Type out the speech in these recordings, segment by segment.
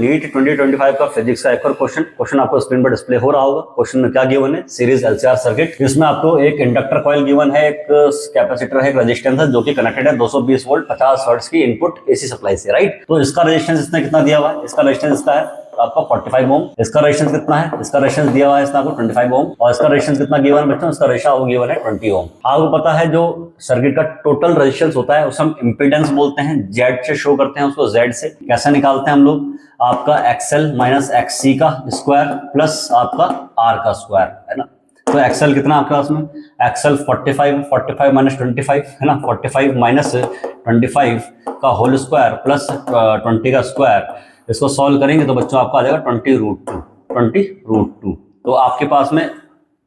NEET 2025 का physics का एक और क्वेश्चन आपको स्क्रीन पर डिस्प्ले हो रहा होगा। क्वेश्चन में क्या गिवन है, सीरीज एलसीआर सर्किट। इसमें आपको एक इंडक्टर कॉइल गिवन है, एक कैपेसिटर है, एक रेजिस्टेंस है जो कि कनेक्टेड है 220 वोल्ट 50 हर्ट्ज की इनपुट एसी सप्लाई से, राइट। तो इसका रेजिस्टेंस इसने कितना दिया हुआ है, इसका रेजिस्टेंस इसका है आपका 45 ओम। इसका रेजिस्टेंस कितना है, इसका रेजिस्टेंस दिया हुआ है इसका आपको 25 ओम। और इसका रेजिस्टेंस कितना गिवन है बच्चों, इसका रेशियो गिवन है 20 ओम। आपको पता है जो सर्किट का टोटल रेजिस्टेंस होता है उसे हम इंपीडेंस बोलते हैं, जेड से शो करते हैं उसको, जेड से। कैसे निकालते हैं हम लोग, आपका एक्सएल माइनस एक्ससी का स्क्वायर प्लस आपका आर का स्क्वायर, है ना। तो एक्सएल कितना आपके पास में, एक्सएल 45 माइनस 25 है ना, 45 माइनस 25 का होल स्क्वायर प्लस 20 का स्क्वायर। इसको सॉल्व करेंगे तो बच्चों आपका आ जाएगा 20√2। तो आपके पास में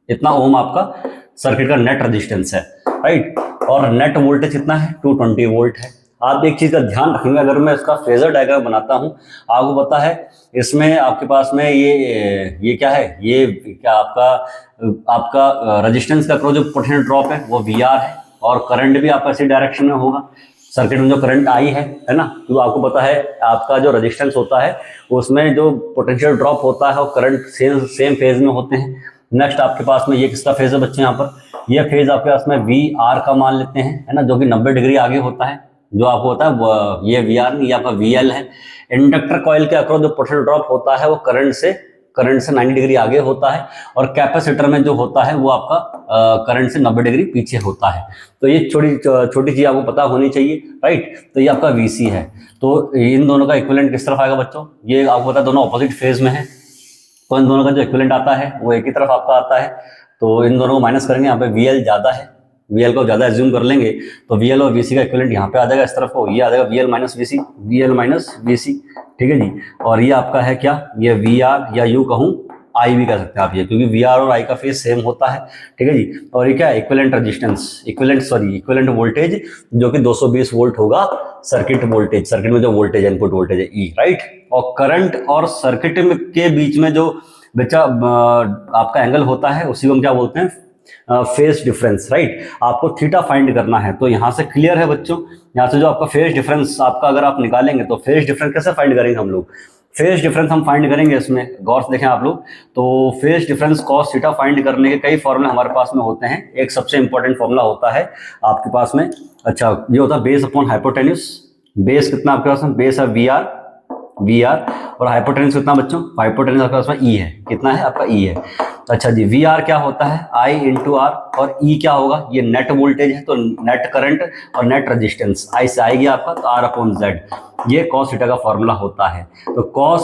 इतना ओम आपका सर्किट का नेट रेजिस्टेंस है, राइट। और नेट वोल्टेज कितना है, 220 वोल्ट है। आप एक चीज का ध्यान रखेंगे, अगर मैं इसका फेजर डायग्राम बनाता हूं, आपको पता है इसमें आपके पास में ये क्या है, ये क्या आपका रेजिस्टेंस का जो पोटेंशियल ड्रॉप है वो VR है, और करंट भी आपका इसी डायरेक्शन में होगा। सर्किट में जो करंट आई है ना, तो आपको पता है आपका जो रेजिस्टेंस होता है उसमें जो पोटेंशियल ड्रॉप होता है और करंट सेम फेज में होते हैं। नेक्स्ट आपके पास में ये किसका फेज है बच्चे, यहाँ पर ये फेज आपके पास में VR का मान लेते हैं, है ना, जो कि 90 डिग्री आगे होता है। जो आपको होता है ये VR नहीं, ये आपका VL है। इंडक्टर कॉइल के अक्रॉस जो पोटेंशियल ड्रॉप होता है वो करंट से 90 डिग्री आगे होता है, और कैपेसिटर में जो होता है वो आपका करंट से 90 डिग्री पीछे होता है। तो ये छोटी चीज आपको पता होनी चाहिए, राइट। तो ये आपका VC है। तो इन दोनों का इक्विवेलेंट किस तरफ आएगा बच्चों, ये आपको पता है दोनों ऑपोजिट फेज में है, तो इन दोनों का जो इक्विवेलेंट आता है वो एक ही तरफ आपका आता है। तो इन दोनों को माइनस करेंगे, यहाँ पे VL ज्यादा है, VL को ज्यादा एज्यूम कर लेंगे तो VL और VC का इक्विवेलेंट यहाँ पे आ जाएगा, इस तरफ को ये आ जाएगा VL माइनस VC, ठीक है जी। और ये आपका है क्या, ये VR या यूं कहूं I भी कह सकते हैं आप ये, क्योंकि VR और I का फेज सेम होता है, ठीक है जी। और ये क्या है, इक्विवेलेंट वोल्टेज जो कि 220 वोल्ट होगा, सर्किट में जो वोल्टेज है, इनपुट वोल्टेज है E, राइट। और करंट और सर्किट के बीच में जो बच्चा आपका एंगल होता है उसी को हम क्या बोलते हैं, फेज डिफरेंस, राइट। आपको थीटा फाइंड करना है, तो यहाँ से क्लियर है बच्चों, यहाँ से जो आपका फेज डिफरेंस आपका अगर आप निकालेंगे तो फेज डिफरेंस कैसे फाइंड करेंगे हम लोग, फेज डिफरेंस हम फाइंड करेंगे इसमें गौर से देखें आप लोग। तो phase difference cos theta find करने के कई फॉर्मूले हमारे पास में होते हैं। एक सबसे इंपॉर्टेंट फॉर्मूला होता है आपके पास में, अच्छा ये होता है बेस अपॉन हाइपोटेन्यूज। बेस कितना आपके पास में, बेस है VR और हाइपोटेन्यूज कितना बच्चों, हाइपोटेन्यूज आपके पास में E है, कितना है आपका E है। अच्छा जी, VR क्या होता है, I इंटू R, और E क्या होगा, ये नेट वोल्टेज है, तो नेट करंट और नेट रेजिस्टेंस I से आएगी आपका, तो R अपॉन Z, ये कॉस थीटा का फॉर्मूला होता है। तो कॉस